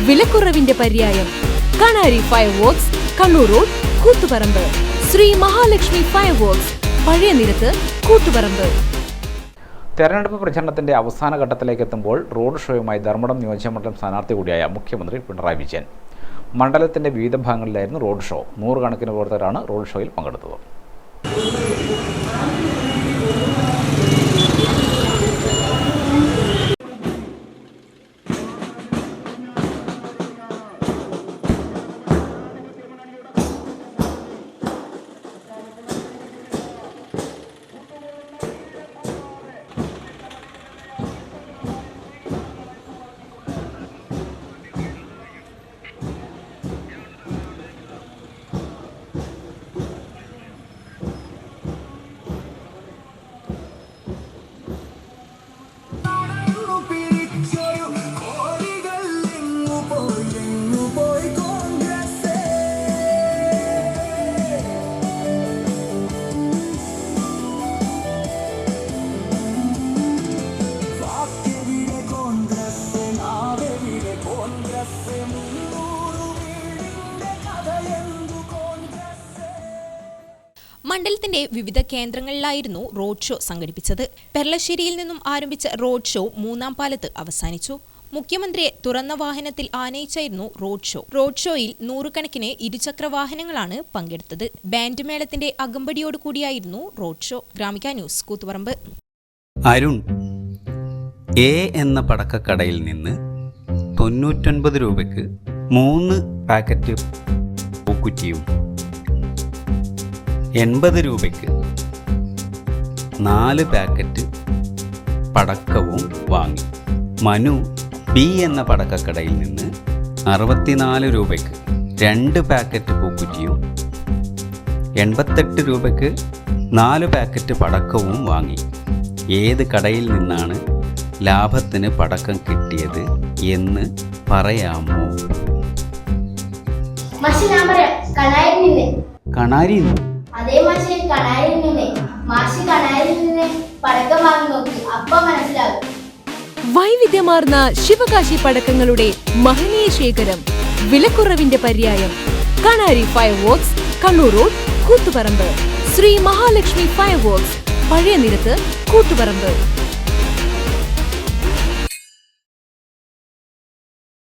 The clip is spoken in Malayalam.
വിലക്കുറവിന്റെ പര്യായം. Kanari fireworks, Kannur road, Koothuparamba. Sri Mahalakshmi fireworks, പഴയ നിരത്ത്, കൂത്തുപറമ്പ്. തെരഞ്ഞെടുപ്പ് പ്രചരണത്തിന്റെ അവസാന ഘട്ടത്തിലേക്ക് എത്തുമ്പോൾ റോഡ് ഷോയുമായി ധർമ്മടം നിയോജകമണ്ഡലം സ്ഥാനാർത്ഥി കൂടിയായ മുഖ്യമന്ത്രി പിണറായി വിജയൻ. മണ്ഡലത്തിന്റെ വിവിധ ഭാഗങ്ങളിലായിരുന്നു റോഡ് ഷോ. 100 കണക്കിന് പ്രവർത്തകരാണ് റോഡ് ഷോയിൽ പങ്കെടുത്തത്. മണ്ഡലത്തിന്റെ വിവിധ കേന്ദ്രങ്ങളിലായിരുന്നു റോഡ് ഷോ സംഘടിപ്പിച്ചത്. പെർളശ്ശേരിയിൽ നിന്നും ആരംഭിച്ച റോഡ് ഷോ മൂന്നാം പാലത്ത് അവസാനിച്ചു. മുഖ്യമന്ത്രിയെ തുറന്ന വാഹനത്തിൽ ആനയിച്ചായിരുന്നു റോഡ് ഷോ. റോഡ് ഷോയിൽ 100 കണക്കിന് ഇരുചക്ര വാഹനങ്ങളാണ് പങ്കെടുത്തത്. ബാൻഡ് മേളത്തിന്റെ അകമ്പടിയോടുകൂടിയായിരുന്നു road show. Gramika news, Koothuparamba. Arun A എന്ന പടക്കക്കടയിൽ നിന്ന് 99 രൂപയ്ക്ക് 3 പാക്കറ്റ് പൂക്കുറ്റിയും 80 രൂപയ്ക്ക് 4 പാക്കറ്റ് പടക്കവും വാങ്ങി. മനു ബി എന്ന പടക്കക്കടയിൽ നിന്ന് 64 രൂപയ്ക്ക് 2 പാക്കറ്റ് പൂക്കുറ്റിയും 88 രൂപയ്ക്ക് 4 പാക്കറ്റ് പടക്കവും വാങ്ങി. ഏത് കടയിൽ നിന്നാണ് ലാഭത്തിന് പടക്കം കിട്ടിയത് എന്ന് പറയാമോ? കണാരി. അതേ മാഷെ, കണാരിൽ നിന്ന്. മാഷ് കണാരിൽ നിന്ന് പടക്കം വാങ്ങി നോക്കി, അപ്പം മനസ്സിലാകും. വൈവിധ്യമാർന്ന ശിവകാശി പടക്കങ്ങളുടെ മഹനീയ ശേഖരം. വിലക്കുറവിന്റെ പര്യായം. Kanari fireworks, Kannur road, Koothuparamba. Sri Mahalakshmi fireworks, പഴയ നിരത്ത്, കൂത്തുപറമ്പ്.